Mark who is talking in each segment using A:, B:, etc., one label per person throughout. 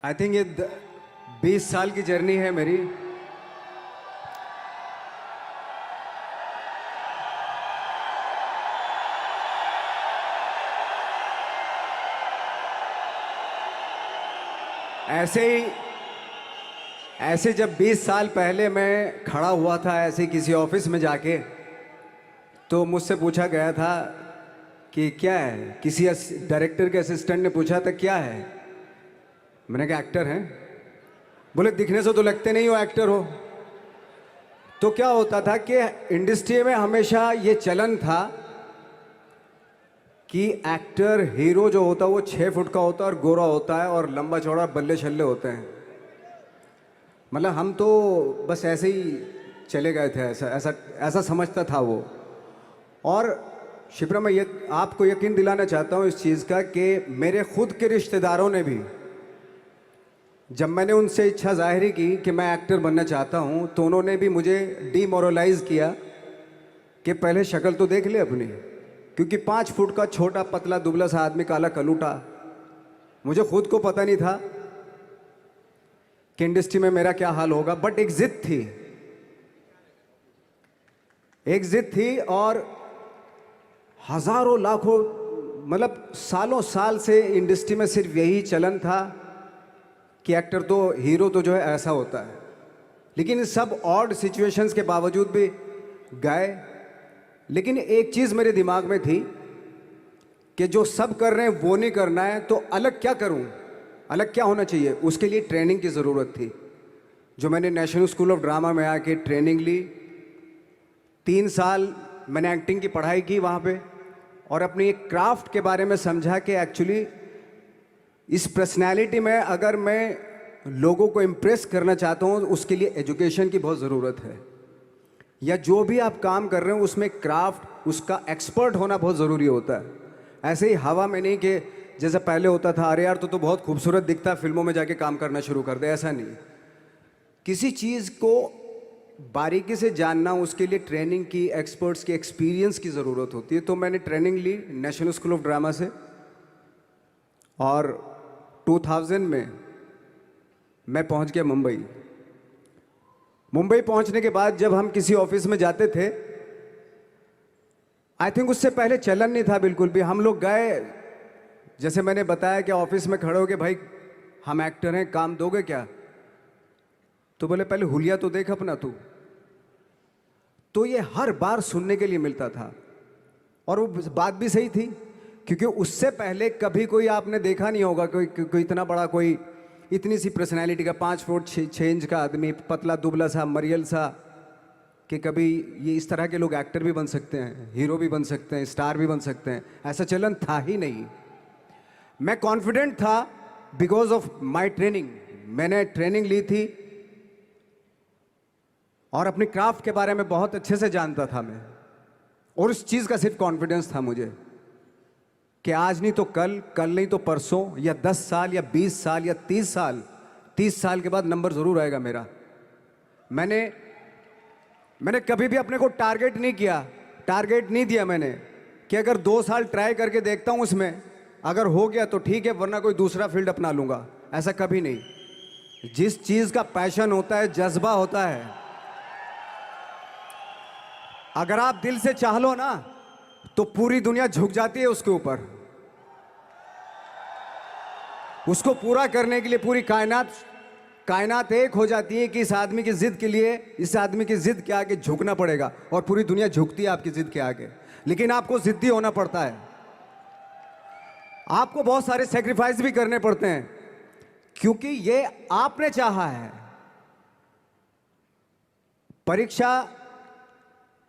A: I think ये 20 साल की जर्नी है मेरी। ऐसे जब 20 साल पहले मैं खड़ा हुआ था ऐसे किसी ऑफिस में जाके, तो मुझसे पूछा गया था कि क्या है। किसी डायरेक्टर के असिस्टेंट ने पूछा था क्या है। मैंने कहा एक्टर हैं। बोले दिखने से तो लगते नहीं हो एक्टर हो। तो क्या होता था कि इंडस्ट्री में हमेशा ये चलन था कि एक्टर हीरो जो होता है वो 6 फुट का होता है और गोरा होता है और लंबा चौड़ा बल्ले छल्ले होते हैं। मतलब हम तो बस ऐसे ही चले गए थे, ऐसा ऐसा ऐसा समझता था वो। और शिप्रा, मैं ये आपको यकीन दिलाना चाहता हूँ इस चीज़ का कि मेरे खुद के रिश्तेदारों ने भी, जब मैंने उनसे इच्छा जाहिर की कि मैं एक्टर बनना चाहता हूँ, तो उन्होंने भी मुझे डीमोरलाइज किया कि पहले शक्ल तो देख ले अपनी। क्योंकि 5 फुट का छोटा पतला दुबला सा आदमी, काला कलूटा, मुझे खुद को पता नहीं था कि इंडस्ट्री में मेरा क्या हाल होगा। बट एक जिद थी, एक जिद थी। और हजारों लाखों, मतलब सालों साल से इंडस्ट्री में सिर्फ यही चलन था कि एक्टर तो, हीरो तो जो है ऐसा होता है। लेकिन सब ऑड सिचुएशंस के बावजूद भी गए। लेकिन एक चीज़ मेरे दिमाग में थी कि जो सब कर रहे हैं वो नहीं करना है, तो अलग क्या करूं, अलग क्या होना चाहिए। उसके लिए ट्रेनिंग की ज़रूरत थी, जो मैंने नेशनल स्कूल ऑफ ड्रामा में आके ट्रेनिंग ली। 3 साल मैंने एक्टिंग की पढ़ाई की वहाँ पे, और अपनी एक क्राफ्ट के बारे में समझा कि एक्चुअली इस पर्सनैलिटी में अगर मैं लोगों को इम्प्रेस करना चाहता हूँ, उसके लिए एजुकेशन की बहुत ज़रूरत है। या जो भी आप काम कर रहे हो उसमें क्राफ्ट, उसका एक्सपर्ट होना बहुत ज़रूरी होता है। ऐसे ही हवा में नहीं कि जैसे पहले होता था, अरे यार तो बहुत खूबसूरत दिखता है, फिल्मों में जाके काम करना शुरू कर दे। ऐसा नहीं, किसी चीज़ को बारीकी से जानना, उसके लिए ट्रेनिंग की, एक्सपर्ट्स की, एक्सपीरियंस की ज़रूरत होती है। तो मैंने ट्रेनिंग ली नेशनल स्कूल ऑफ ड्रामा से, और 2000 में मैं पहुंच गया मुंबई। मुंबई पहुंचने के बाद जब हम किसी ऑफिस में जाते थे, आई थिंक उससे पहले चलन नहीं था बिल्कुल भी। हम लोग गए, जैसे मैंने बताया कि ऑफिस में खड़े हो के, भाई हम एक्टर हैं, काम दोगे क्या। तो बोले पहले हुलिया तो देख अपना तू। तो ये हर बार सुनने के लिए मिलता था, और वो बात भी सही थी। क्योंकि उससे पहले कभी कोई आपने देखा नहीं होगा कोई इतना बड़ा, कोई इतनी सी पर्सनैलिटी का 5 फुट 6 इंच का आदमी, पतला दुबला सा मरियल सा, कि कभी ये इस तरह के लोग एक्टर भी बन सकते हैं, हीरो भी बन सकते हैं, स्टार भी बन सकते हैं। ऐसा चलन था ही नहीं। मैं कॉन्फिडेंट था बिकॉज ऑफ माई ट्रेनिंग। मैंने ट्रेनिंग ली थी और अपनी क्राफ्ट के बारे में बहुत अच्छे से जानता था मैं, और उस चीज़ का सिर्फ कॉन्फिडेंस था मुझे कि आज नहीं तो कल, कल नहीं तो परसों, या 10 साल या 20 साल या 30 साल, 30 साल के बाद नंबर ज़रूर आएगा मेरा। मैंने कभी भी अपने को टारगेट नहीं किया, टारगेट नहीं दिया मैंने कि अगर 2 साल ट्राई करके देखता हूँ उसमें, अगर हो गया तो ठीक है, वरना कोई दूसरा फील्ड अपना लूँगा। ऐसा कभी नहीं। जिस चीज़ का पैशन होता है, जज्बा होता है, अगर आप दिल से चाह लो ना, तो पूरी दुनिया झुक जाती है उसके ऊपर। उसको पूरा करने के लिए पूरी कायनात एक हो जाती है कि इस आदमी की जिद के लिए, इस आदमी की जिद के आगे झुकना पड़ेगा, और पूरी दुनिया झुकती है आपकी जिद के आगे। लेकिन आपको जिद्दी होना पड़ता है, आपको बहुत सारे सेक्रीफाइस भी करने पड़ते हैं, क्योंकि ये आपने चाहा है। परीक्षा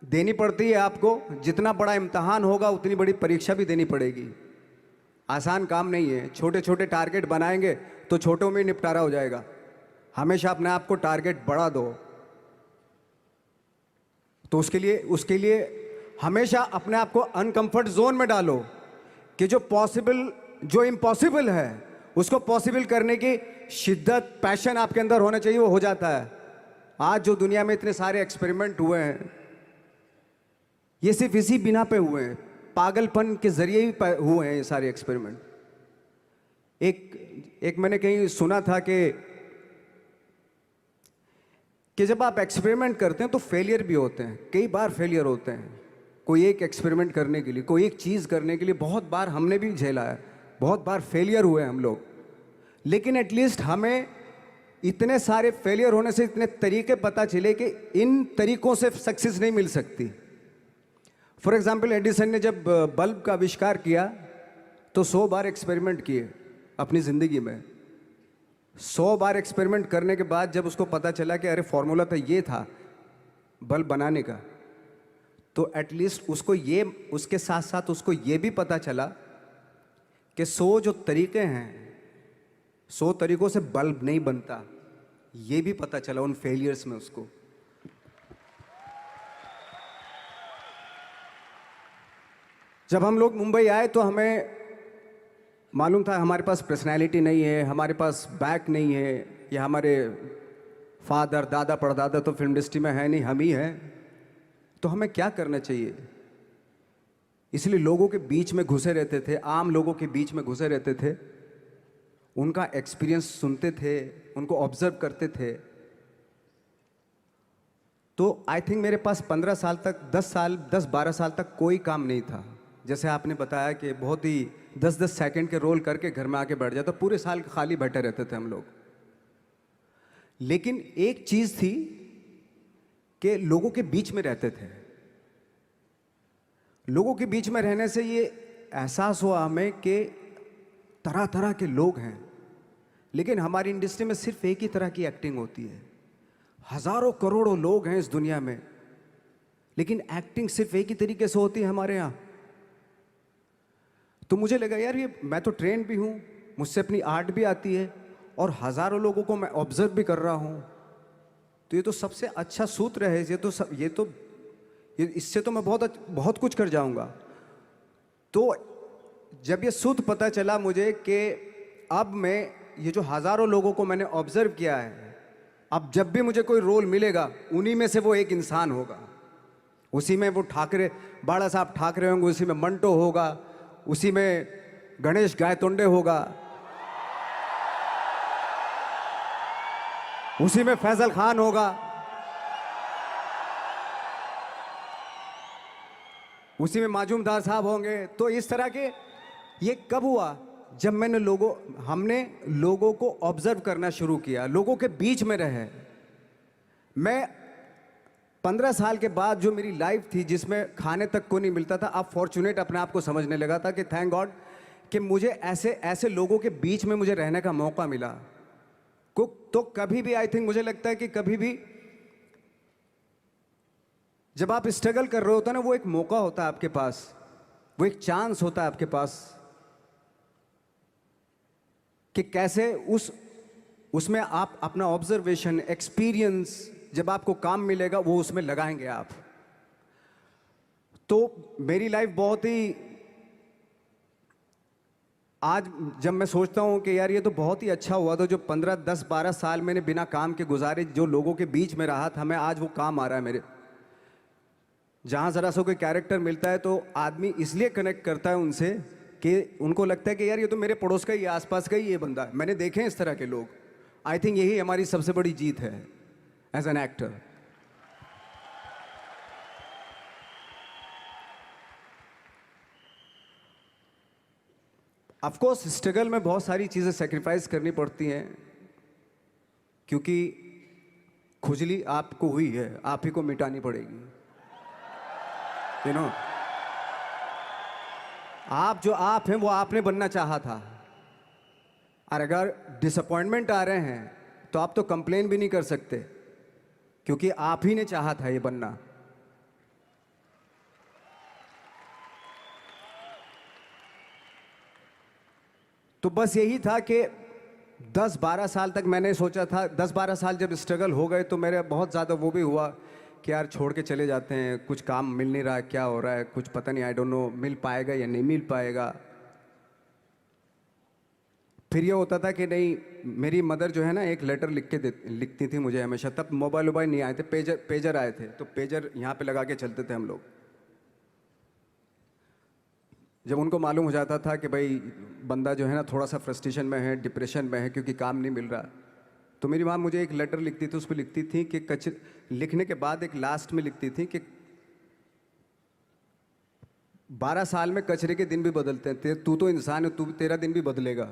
A: देनी पड़ती है आपको, जितना बड़ा इम्तहान होगा उतनी बड़ी परीक्षा भी देनी पड़ेगी। आसान काम नहीं है। छोटे छोटे टारगेट बनाएंगे तो छोटों में निपटारा हो जाएगा। हमेशा अपने आप को टारगेट बढ़ा दो। तो उसके लिए हमेशा अपने आप को अनकंफर्ट जोन में डालो, कि जो इम्पॉसिबल है उसको पॉसिबल करने की शिद्दत, पैशन आपके अंदर होना चाहिए, वो हो जाता है। आज जो दुनिया में इतने सारे एक्सपेरिमेंट हुए हैं, ये सिर्फ इसी बिना पे हुए हैं, पागलपन के जरिए ही हुए हैं ये सारे एक्सपेरिमेंट। एक एक मैंने कहीं सुना था कि जब आप एक्सपेरिमेंट करते हैं तो फेलियर भी होते हैं, कई बार फेलियर होते हैं। कोई एक एक्सपेरिमेंट करने के लिए, कोई एक चीज़ करने के लिए बहुत बार हमने भी झेला है, बहुत बार फेलियर हुए हम लोग। लेकिन एटलीस्ट हमें इतने सारे फेलियर होने से इतने तरीके पता चले कि इन तरीकों से सक्सेस नहीं मिल सकती। फॉर एग्जाम्पल, एडिसन ने जब बल्ब का आविष्कार किया तो 100 बार एक्सपेरिमेंट किए अपनी ज़िंदगी में। 100 बार एक्सपेरिमेंट करने के बाद जब उसको पता चला कि अरे फॉर्मूला तो ये था बल्ब बनाने का, तो एटलीस्ट उसको ये, उसके साथ साथ उसको ये भी पता चला कि 100 जो तरीके हैं, 100 तरीकों से बल्ब नहीं बनता, ये भी पता चला उन फेलियर्स में उसको। जब हम लोग मुंबई आए तो हमें मालूम था हमारे पास पर्सनैलिटी नहीं है, हमारे पास बैक नहीं है, या हमारे फादर दादा परदादा तो फिल्म इंडस्ट्री में है नहीं, हम ही हैं, तो हमें क्या करना चाहिए। इसलिए लोगों के बीच में घुसे रहते थे, आम लोगों के बीच में घुसे रहते थे, उनका एक्सपीरियंस सुनते थे, उनको ऑब्जर्व करते थे। तो आई थिंक मेरे पास 15 साल तक, 10-12 साल तक कोई काम नहीं था। जैसे आपने बताया कि बहुत ही 10-10 सेकंड के रोल करके घर में आके बैठ जाता, पूरे साल खाली बैठे रहते थे हम लोग। लेकिन एक चीज़ थी कि लोगों के बीच में रहते थे। लोगों के बीच में रहने से ये एहसास हुआ हमें कि तरह तरह के लोग हैं, लेकिन हमारी इंडस्ट्री में सिर्फ एक ही तरह की एक्टिंग होती है। हजारों करोड़ों लोग हैं इस दुनिया में, लेकिन एक्टिंग सिर्फ एक ही तरीके से होती है हमारे यहाँ। तो मुझे लगा यार, ये मैं तो ट्रेन भी हूँ, मुझसे अपनी आर्ट भी आती है, और हजारों लोगों को मैं ऑब्जर्व भी कर रहा हूँ, तो ये तो सबसे अच्छा सूत्र है। ये इससे तो मैं बहुत कुछ कर जाऊँगा। तो जब ये सूत्र पता चला मुझे कि अब मैं ये जो हजारों लोगों को मैंने ऑब्जर्व किया है, अब जब भी मुझे कोई रोल मिलेगा उन्हीं में से वो एक इंसान होगा। उसी में वो ठाकरे, बाला साहब ठाकरे होंगे, उसी में मंटो होगा, उसी में गणेश गायतोंडे होगा, उसी में फैजल खान होगा, उसी में माजूमदार साहब होंगे। तो इस तरह के, ये कब हुआ? जब हमने लोगों को ऑब्जर्व करना शुरू किया, लोगों के बीच में रहे। मैं 15 साल के बाद जो मेरी लाइफ थी, जिसमें खाने तक को नहीं मिलता था, अब फॉर्चुनेट अपने आप को समझने लगा था कि थैंक गॉड कि मुझे ऐसे ऐसे लोगों के बीच में मुझे रहने का मौका मिला। तो कभी भी, आई थिंक मुझे लगता है कि कभी भी जब आप स्ट्रगल कर रहे होते हैं ना, वो एक मौका होता है आपके पास, वो एक चांस होता है आपके पास कि कैसे उसमें आप अपना ऑब्जर्वेशन, एक्सपीरियंस, जब आपको काम मिलेगा वो उसमें लगाएंगे आप। तो मेरी लाइफ बहुत ही, आज जब मैं सोचता हूँ कि यार ये तो बहुत ही अच्छा हुआ था, जो 15, 10, 12 साल मैंने बिना काम के गुजारे, जो लोगों के बीच में रहा था मैं, आज वो काम आ रहा है मेरे। जहाँ ज़रा सा कोई कैरेक्टर मिलता है तो आदमी इसलिए कनेक्ट करता है उनसे कि उनको लगता है कि यार ये तो मेरे पड़ोस का ही, आसपास का ही ये बंदा है। मैंने देखे हैं इस तरह के लोग। आई थिंक यही हमारी सबसे बड़ी जीत है as an actor. Of course struggle में बहुत सारी चीज़ें सेक्रीफाइस करनी पड़ती हैं, क्योंकि खुजली आपको हुई है, आप ही को मिटानी पड़ेगी। यू नो, आप जो आप हैं वो आपने बनना चाहा था, और अगर डिसअपॉइंटमेंट आ रहे हैं तो आप तो कंप्लेन भी नहीं कर सकते, क्योंकि आप ही ने चाहा था ये बनना। तो बस यही था कि 10-12 साल तक मैंने सोचा था, 10-12 साल जब स्ट्रगल हो गए तो मेरे बहुत ज़्यादा वो भी हुआ कि यार छोड़ के चले जाते हैं, कुछ काम मिल नहीं रहा है, क्या हो रहा है, कुछ पता नहीं, आई डोंट नो मिल पाएगा या नहीं मिल पाएगा। फिर ये होता था कि नहीं, मेरी मदर जो है ना, एक लेटर लिखती थी मुझे हमेशा। तब मोबाइल नहीं आए थे, पेजर आए थे, तो पेजर यहाँ पे लगा के चलते थे हम लोग। जब उनको मालूम हो जाता था कि भाई बंदा जो है ना थोड़ा सा फ्रस्ट्रेशन में है, डिप्रेशन में है क्योंकि काम नहीं मिल रहा, तो मेरी माँ मुझे एक लेटर लिखती थी, उस पर लिखती थी कि लिखने के बाद एक लास्ट में लिखती थी कि 12 साल में कचरे के दिन भी बदलते हैं, तू तो इंसान है, तेरा दिन भी बदलेगा।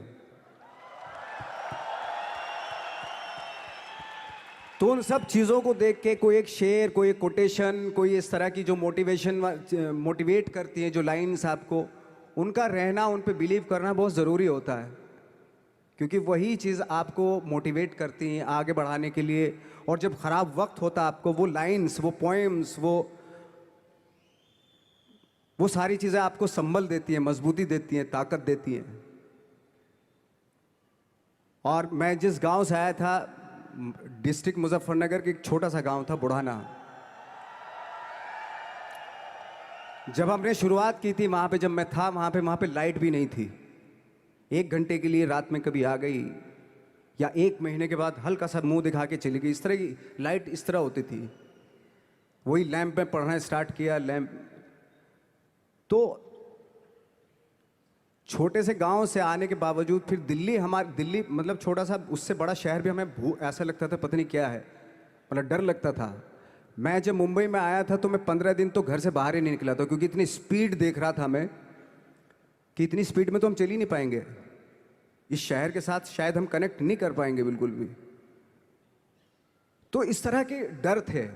A: तो उन सब चीज़ों को देख के कोई एक शेर, कोई एक कोटेशन, कोई इस तरह की जो मोटिवेट करती हैं जो लाइंस आपको, उनका रहना, उन पे बिलीव करना बहुत ज़रूरी होता है, क्योंकि वही चीज़ आपको मोटिवेट करती हैं आगे बढ़ाने के लिए। और जब ख़राब वक्त होता है आपको, वो लाइंस, वो पोएम्स, वो सारी चीज़ें आपको संबल देती हैं, मजबूती देती हैं, ताकत देती हैं। और मैं जिस गांव से आया था, डिस्ट्रिक्ट मुजफ्फरनगर के एक छोटा सा गांव था बुढ़ाना, जब हमने शुरुआत की थी वहाँ पे, जब मैं था वहाँ पे लाइट भी नहीं थी। 1 घंटे के लिए रात में कभी आ गई, या 1 महीने के बाद हल्का सा मुंह दिखा के चली गई, इस तरह की लाइट इस तरह होती थी। वही लैंप में पढ़ना स्टार्ट किया, लैंप। तो छोटे से गांव से आने के बावजूद फिर दिल्ली मतलब छोटा सा, उससे बड़ा शहर भी हमें ऐसा लगता था पता नहीं क्या है, मतलब डर लगता था। मैं जब मुंबई में आया था तो मैं 15 दिन तो घर से बाहर ही नहीं निकला था, क्योंकि इतनी स्पीड देख रहा था मैं कि इतनी स्पीड में तो हम चल ही नहीं पाएंगे, इस शहर के साथ शायद हम कनेक्ट नहीं कर पाएंगे बिल्कुल भी। तो इस तरह के डर थे।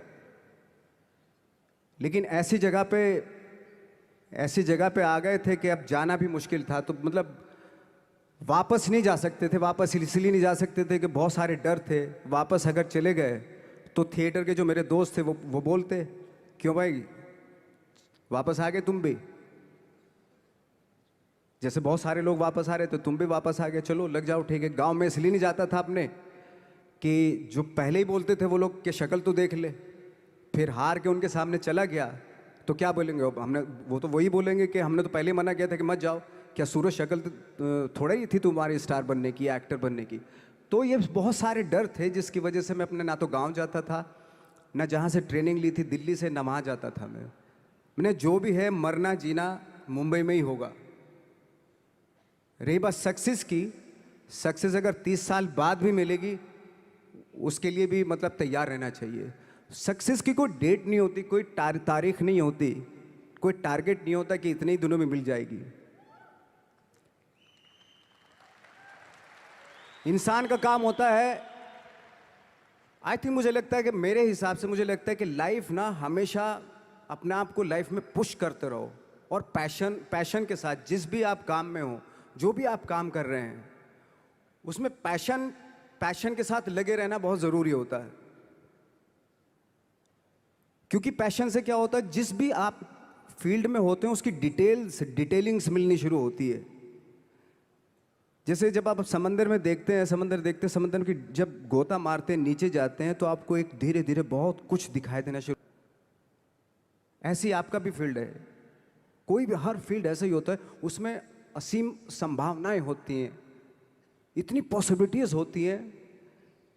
A: लेकिन ऐसी जगह पे आ गए थे कि अब जाना भी मुश्किल था, तो मतलब वापस नहीं जा सकते थे। वापस इसलिए नहीं जा सकते थे कि बहुत सारे डर थे। वापस अगर चले गए तो थिएटर के जो मेरे दोस्त थे वो बोलते, क्यों भाई वापस आ गए तुम भी, जैसे बहुत सारे लोग वापस आ रहे थे तुम भी वापस आ गए, चलो लग जाओ ठीक है। गांव में इसलिए नहीं जाता था अपने कि जो पहले ही बोलते थे वो लोग कि शक्ल तो देख ले, फिर हार के उनके सामने चला गया तो क्या बोलेंगे वो तो वही बोलेंगे कि हमने तो पहले मना किया था कि मत जाओ, क्या सूरज शक्ल थोड़ा ही थी तुम्हारी स्टार बनने की, एक्टर बनने की। तो ये बहुत सारे डर थे जिसकी वजह से मैं अपने ना तो गांव जाता था, ना जहाँ से ट्रेनिंग ली थी दिल्ली से, ना वहाँ जाता था। मैंने जो भी है मरना जीना मुंबई में ही होगा। रही बात सक्सेस की, सक्सेस अगर 30 साल बाद भी मिलेगी उसके लिए भी मतलब तैयार रहना चाहिए। सक्सेस की कोई डेट नहीं होती, कोई तारीख नहीं होती, कोई टारगेट नहीं होता कि इतने ही दिनों में मिल जाएगी। इंसान का काम होता है, आई थिंक मुझे लगता है कि मेरे हिसाब से मुझे लगता है कि लाइफ ना हमेशा अपने आप को लाइफ में पुश करते रहो, और पैशन के साथ जिस भी आप काम में हो, जो भी आप काम कर रहे हैं उसमें पैशन के साथ लगे रहना बहुत ज़रूरी होता है। क्योंकि पैशन से क्या होता है, जिस भी आप फील्ड में होते हैं उसकी डिटेलिंग्स मिलनी शुरू होती है। जैसे जब आप समंदर में देखते हैं, समंदर की जब गोता मारते हैं, नीचे जाते हैं, तो आपको एक धीरे धीरे बहुत कुछ दिखाई देना शुरू। ऐसी आपका भी फील्ड है, कोई भी हर फील्ड ऐसा ही होता है, उसमें असीम संभावनाएं होती हैं, इतनी पॉसिबिलिटीज होती हैं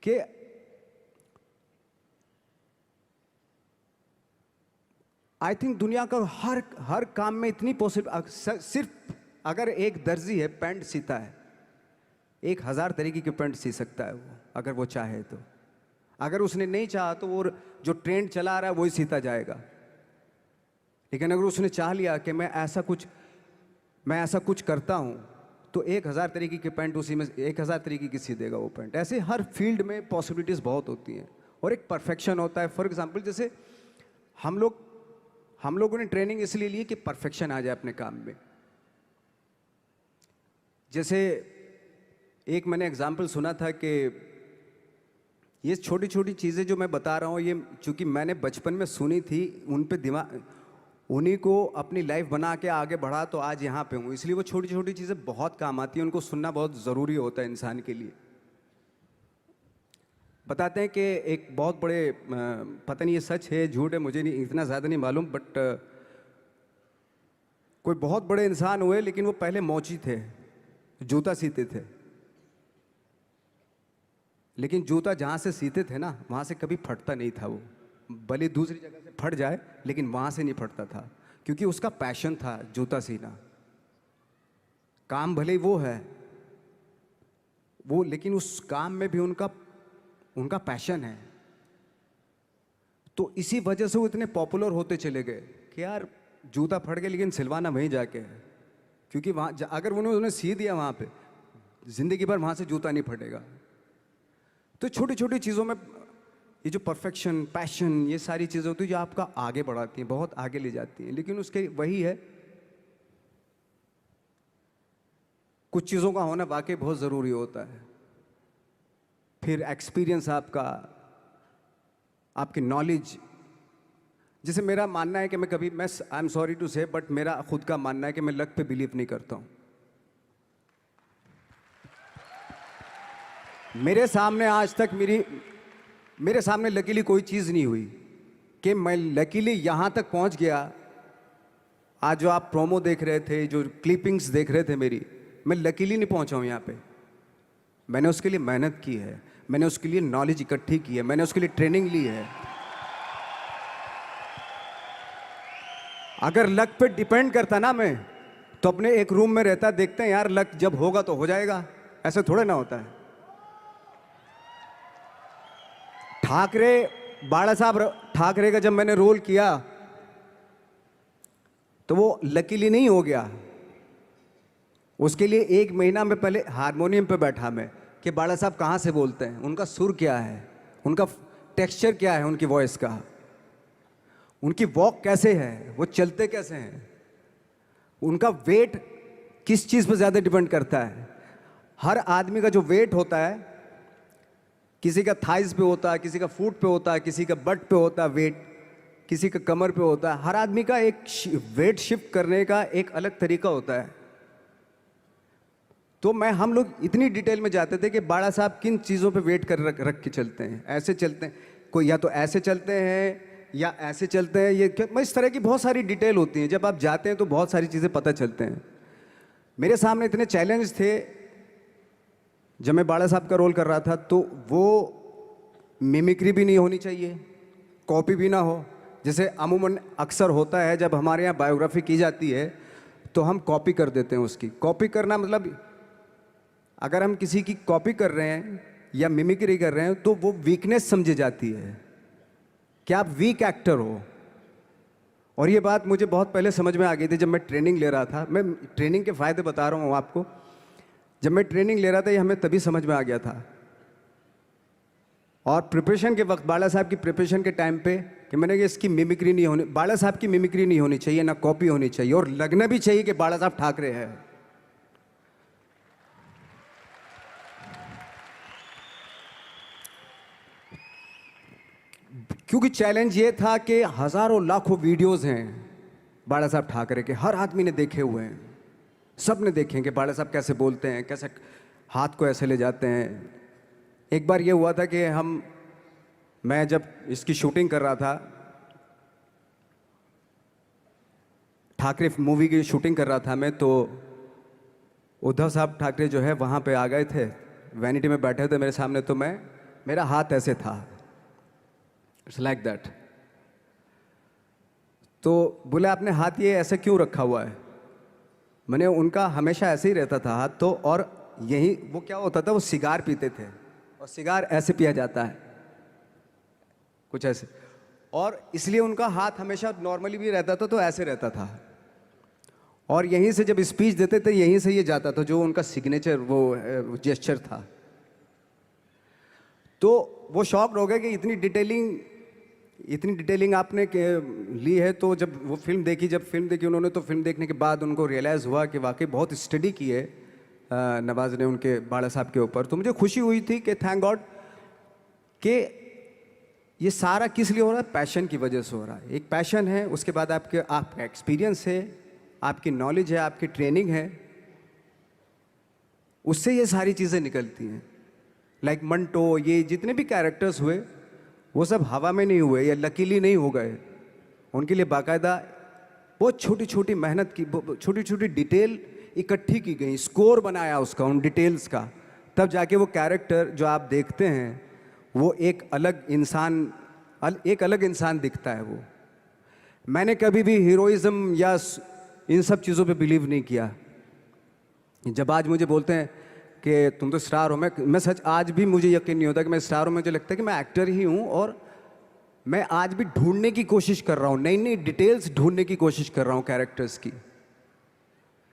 A: कि आई थिंक दुनिया का हर काम में इतनी सिर्फ अगर एक दर्जी है पैंट सीता है, 1000 तरीके की पैंट सी सकता है वो, अगर वो चाहे तो। अगर उसने नहीं चाहा तो वो जो ट्रेंड चला रहा है वही सीता जाएगा। लेकिन अगर उसने चाह लिया कि मैं ऐसा कुछ करता हूँ, तो 1000 तरीके की पैंट उसी में 1000 तरीके की सी देगा वो पैंट। ऐसे हर फील्ड में पॉसिबिलिटीज़ बहुत होती हैं, और एक परफेक्शन होता है। फॉर एग्जाम्पल जैसे हम लोगों ने ट्रेनिंग इसलिए ली कि परफेक्शन आ जाए अपने काम में। जैसे एक मैंने एग्जाम्पल सुना था कि ये छोटी छोटी चीज़ें जो मैं बता रहा हूँ, ये चूँकि मैंने बचपन में सुनी थी, उन पे उन्हीं को अपनी लाइफ बना के आगे बढ़ा तो आज यहाँ पे हूँ। इसलिए वो छोटी छोटी चीज़ें बहुत काम आती हैं, उनको सुनना बहुत ज़रूरी होता है इंसान के लिए। बताते हैं कि एक बहुत बड़े, पता नहीं ये सच है झूठ है, मुझे नहीं इतना ज़्यादा नहीं मालूम, बट कोई बहुत बड़े इंसान हुए, लेकिन वो पहले मोची थे, जूता सीते थे। लेकिन जूता जहाँ से सीते थे ना, वहाँ से कभी फटता नहीं था वो, भले दूसरी जगह से फट जाए लेकिन वहाँ से नहीं फटता था, क्योंकि उसका पैशन था जूता सीना। काम भले ही वो है वो, लेकिन उस काम में भी उनका उनका पैशन है। तो इसी वजह से वो इतने पॉपुलर होते चले गए कि यार जूता फट गया लेकिन सिलवाना वहीं जाके है, क्योंकि वहाँ अगर उन्होंने सी दिया वहाँ पे, जिंदगी भर वहाँ से जूता नहीं फटेगा। तो छोटी छोटी चीज़ों में ये जो परफेक्शन, पैशन, ये सारी चीज़ें होती है जो आपका आगे बढ़ाती हैं, बहुत आगे ले जाती हैं। लेकिन उसके वही है, कुछ चीज़ों का होना वाकई बहुत ज़रूरी होता है। फिर एक्सपीरियंस आपका, आपकी नॉलेज। जैसे मेरा मानना है कि मैं कभी, मैं आई एम सॉरी टू से, बट मेरा खुद का मानना है कि मैं लक पे बिलीव नहीं करता हूँ। मेरे सामने आज तक मेरे सामने लकीली कोई चीज़ नहीं हुई कि मैं लकीली यहाँ तक पहुँच गया। आज जो आप प्रोमो देख रहे थे, जो क्लिपिंग्स देख रहे थे मेरी, मैं लकीली नहीं पहुँचा हूँ यहाँ पे। मैंने उसके लिए मेहनत की है, मैंने उसके लिए नॉलेज इकट्ठी की है, मैंने उसके लिए ट्रेनिंग ली है। अगर लक पे डिपेंड करता ना मैं, तो अपने एक रूम में रहता, देखते हैं यार लक जब होगा तो हो जाएगा, ऐसे थोड़े ना होता है। बाला साहब ठाकरे का जब मैंने रोल किया तो वो लकीली नहीं हो गया। उसके लिए 1 महीना में पहले हारमोनियम पे बैठा मैं कि बाला साहब कहाँ से बोलते हैं, उनका सुर क्या है, उनका टेक्सचर क्या है, उनकी वॉइस का, उनकी वॉक कैसे है, वो चलते कैसे हैं, उनका वेट किस चीज़ पर ज़्यादा डिपेंड करता है। हर आदमी का जो वेट होता है, किसी का थाइस पे होता है, किसी का फुट पे होता है, किसी का बट पे होता है वेट, किसी का कमर पे होता है। हर आदमी का एक वेट शिफ्ट करने का एक अलग तरीका होता है। तो हम लोग इतनी डिटेल में जाते थे कि बाड़ा साहब किन चीज़ों पे वेट कर रख के चलते हैं, ऐसे चलते हैं, कोई या तो ऐसे चलते हैं या ऐसे चलते हैं, ये इस तरह की बहुत सारी डिटेल होती हैं। जब आप जाते हैं तो बहुत सारी चीज़ें पता चलते हैं। मेरे सामने इतने चैलेंज थे जब मैं बाड़ा साहब का रोल कर रहा था, तो वो मिमिक्री भी नहीं होनी चाहिए, कॉपी भी ना हो। जैसे अमूमन अक्सर होता है जब हमारे यहाँ बायोग्राफी की जाती है तो हम कॉपी कर देते हैं उसकी। कॉपी करना मतलब अगर हम किसी की कॉपी कर रहे हैं या मिमिक्री कर रहे हैं तो वो वीकनेस समझी जाती है कि आप वीक एक्टर हो। और ये बात मुझे बहुत पहले समझ में आ गई थी जब मैं ट्रेनिंग ले रहा था। मैं ट्रेनिंग के फ़ायदे बता रहा हूँ आपको। जब मैं ट्रेनिंग ले रहा था ये हमें तभी समझ में आ गया था। और प्रिपरेशन के वक्त, बाला साहब की प्रिपरेशन के टाइम पे, कि मैंने कि इसकी मिमिक्री नहीं होनी, बाला साहब की मिमिक्री नहीं होनी चाहिए, ना कॉपी होनी चाहिए, और लगना भी चाहिए कि बाला साहब ठाकरे हैं। क्योंकि चैलेंज ये था कि हजारों लाखों वीडियोस हैं बाला साहब ठाकरे के, हर आदमी ने देखे हुए हैं, सब ने देखे कि बाला साहब कैसे बोलते हैं, कैसे हाथ को ऐसे ले जाते हैं। एक बार ये हुआ था कि मैं जब इसकी शूटिंग कर रहा था, ठाकरे मूवी की शूटिंग कर रहा था मैं, तो उद्धव साहब ठाकरे जो है वहाँ पे आ गए थे, वैनिटी में बैठे थे मेरे सामने। तो मेरा हाथ ऐसे था, इट्स लाइक दैट। तो बोले आपने हाथ ये ऐसे क्यों रखा हुआ है? मैंने उनका हमेशा ऐसे ही रहता था हाथ तो, और यही वो क्या होता था, वो सिगार पीते थे और सिगार ऐसे पिया जाता है कुछ ऐसे, और इसलिए उनका हाथ हमेशा नॉर्मली भी रहता था तो ऐसे रहता था। और यहीं से जब स्पीच देते थे यहीं से ये जाता था, जो उनका सिग्नेचर वो जेस्चर था। तो वो शॉक्ड हो गए कि इतनी डिटेलिंग आपने ली है। तो जब फिल्म देखी उन्होंने, तो फिल्म देखने के बाद उनको रियलाइज़ हुआ कि वाकई बहुत स्टडी की है नवाज ने उनके बाड़ा साहब के ऊपर। तो मुझे खुशी हुई थी कि थैंक गॉड कि ये सारा किस लिए हो रहा है, पैशन की वजह से हो रहा है। एक पैशन है, उसके बाद आपका एक्सपीरियंस है, आपकी नॉलेज है, आपकी ट्रेनिंग है, उससे ये सारी चीज़ें निकलती हैं। लाइक मंटो, ये जितने भी कैरेक्टर्स हुए वो सब हवा में नहीं हुए या लकीली नहीं हो गए। उनके लिए बाकायदा बहुत छोटी छोटी मेहनत की, छोटी छोटी डिटेल इकट्ठी की गई, स्कोर बनाया उसका, उन डिटेल्स का, तब जाके वो कैरेक्टर जो आप देखते हैं वो एक अलग इंसान दिखता है। वो मैंने कभी भी हीरोइज्म या इन सब चीज़ों पे बिलीव नहीं किया। जब आज मुझे बोलते हैं कि तुम तो स्टार हो, मैं सच आज भी मुझे यकीन नहीं होता कि मैं स्टार हूँ। मुझे लगता है कि मैं एक्टर ही हूँ, और मैं आज भी ढूंढने की कोशिश कर रहा हूँ, नई नई डिटेल्स ढूंढने की कोशिश कर रहा हूँ कैरेक्टर्स की।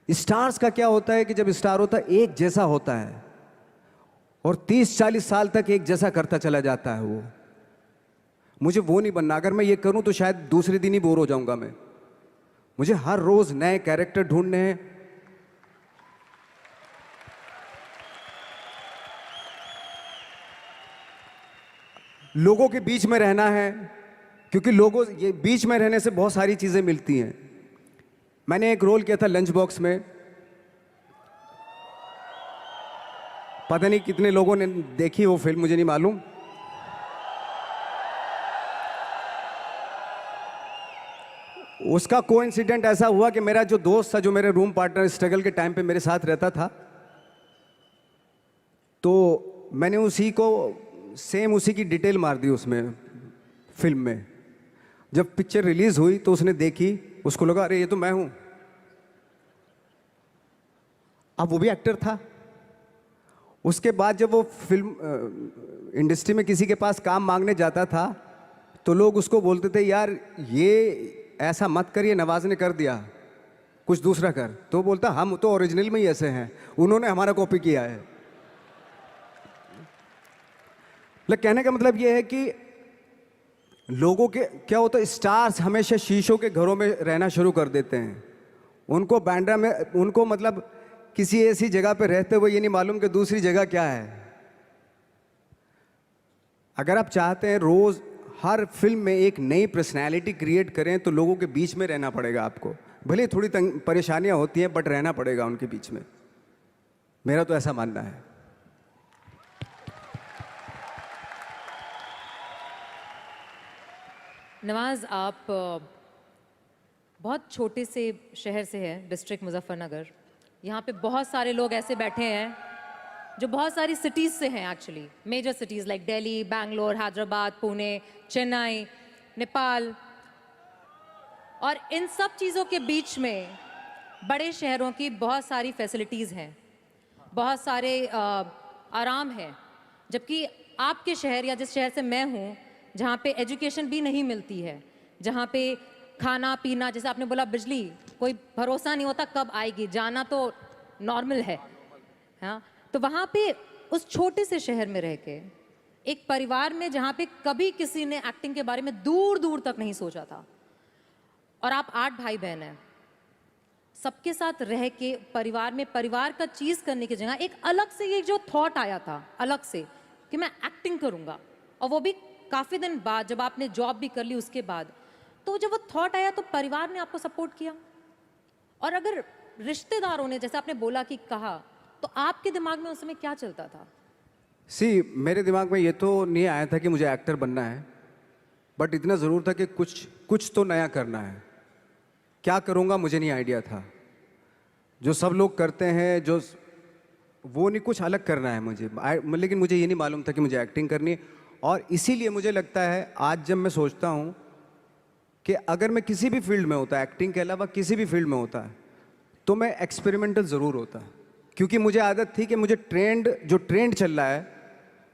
A: स्टार्स का क्या होता है कि जब स्टार होता है एक जैसा होता है और 30-40 साल तक एक जैसा करता चला जाता है वो। मुझे वो नहीं बनना। अगर मैं ये करूं तो शायद दूसरे दिन ही बोर हो जाऊंगा मैं। मुझे हर रोज नए कैरेक्टर ढूंढने हैं। लोगों के बीच में रहना है, क्योंकि लोगों ये बीच में रहने से बहुत सारी चीजें मिलती हैं। मैंने एक रोल किया था लंच बॉक्स में, पता नहीं कितने लोगों ने देखी वो फिल्म, मुझे नहीं मालूम। उसका कोइंसिडेंट ऐसा हुआ कि मेरा जो दोस्त था, जो मेरे रूम पार्टनर स्ट्रगल के टाइम पे मेरे साथ रहता था, तो मैंने उसी की डिटेल मार दी उसमें फिल्म में। जब पिक्चर रिलीज हुई तो उसने देखी, उसको लगा अरे ये तो मैं हूं। अब वो भी एक्टर था। उसके बाद जब वो फिल्म इंडस्ट्री में किसी के पास काम मांगने जाता था तो लोग उसको बोलते थे यार ये ऐसा मत कर, ये नवाज ने कर दिया, कुछ दूसरा कर। तो बोलता हम तो ओरिजिनल में ही ऐसे हैं, उन्होंने हमारा कॉपी किया है। कहने का मतलब ये है कि लोगों के क्या होता है, स्टार्स हमेशा शीशों के घरों में रहना शुरू कर देते हैं। उनको बांद्रा में, उनको मतलब किसी ऐसी जगह पे रहते हुए ये नहीं मालूम कि दूसरी जगह क्या है। अगर आप चाहते हैं रोज हर फिल्म में एक नई पर्सनैलिटी क्रिएट करें तो लोगों के बीच में रहना पड़ेगा आपको। भले थोड़ी परेशानियां होती हैं बट रहना पड़ेगा उनके बीच में। मेरा तो ऐसा मानना है।
B: नवाज, आप बहुत छोटे से शहर से हैं, डिस्ट्रिक्ट मुजफ्फरनगर। यहाँ पे बहुत सारे लोग ऐसे बैठे हैं जो बहुत सारी सिटीज़ से हैं, actually major cities like Delhi, Bangalore, Hyderabad, Pune, Chennai, Nepal. और इन सब चीज़ों के बीच में बड़े शहरों की बहुत सारी फैसिलिटीज़ हैं, बहुत सारे आराम हैं। जबकि आपके शहर या जिस शहर से मैं हूँ, जहाँ पे एजुकेशन भी नहीं मिलती है, जहाँ पे खाना पीना, जैसे आपने बोला बिजली, कोई भरोसा नहीं होता कब आएगी, जाना तो नॉर्मल है। हाँ, तो वहाँ पे उस छोटे से शहर में रह के एक परिवार में जहाँ पे कभी किसी ने एक्टिंग के बारे में दूर दूर तक नहीं सोचा था, और आप 8 भाई बहन हैं, सबके साथ रह के परिवार में परिवार का चीज़ करने की जगह एक अलग से ये जो थॉट आया था अलग से कि मैं एक्टिंग करूँगा, और वो भी काफ़ी दिन बाद जब आपने जॉब भी कर ली उसके बाद, तो जब वो थॉट आया तो परिवार ने आपको सपोर्ट किया। और अगर रिश्तेदारों ने, जैसे आपने बोला कि कहा, तो आपके दिमाग में उस समय क्या चलता था?
A: मेरे दिमाग में ये तो नहीं आया था कि मुझे एक्टर बनना है, बट इतना ज़रूर था कि कुछ तो नया करना है। क्या करूँगा मुझे नहीं आइडिया था। जो सब लोग करते हैं जो वो नहीं, कुछ अलग करना है मुझे। लेकिन मुझे ये नहीं मालूम था कि मुझे एक्टिंग करनी है। और इसीलिए मुझे लगता है आज जब मैं सोचता हूँ कि अगर मैं किसी भी फील्ड में होता, एक्टिंग के अलावा किसी भी फील्ड में होता, तो मैं एक्सपेरिमेंटल ज़रूर होता। क्योंकि मुझे आदत थी कि मुझे जो ट्रेंड चल रहा है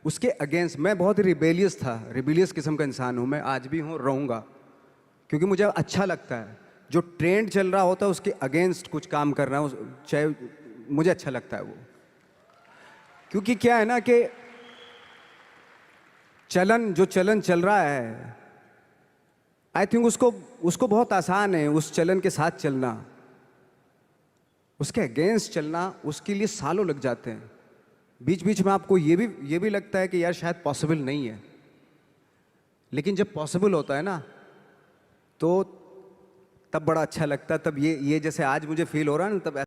A: उसके अगेंस्ट, मैं बहुत ही रिबेलियस किस्म का इंसान हूँ। मैं आज भी हूँ, रहूँगा, क्योंकि मुझे अच्छा लगता है जो ट्रेंड चल रहा होता है उसके अगेंस्ट कुछ काम करना, चाहे मुझे अच्छा लगता है वो। क्योंकि क्या है ना कि जो चलन चल रहा है, आई थिंक उसको बहुत आसान है उस चलन के साथ चलना। उसके अगेंस्ट चलना, उसके लिए सालों लग जाते हैं। बीच बीच में आपको ये भी लगता है कि यार शायद पॉसिबल नहीं है, लेकिन जब पॉसिबल होता है ना तो तब बड़ा अच्छा लगता है। तब ये जैसे आज मुझे फील हो रहा है ना, तब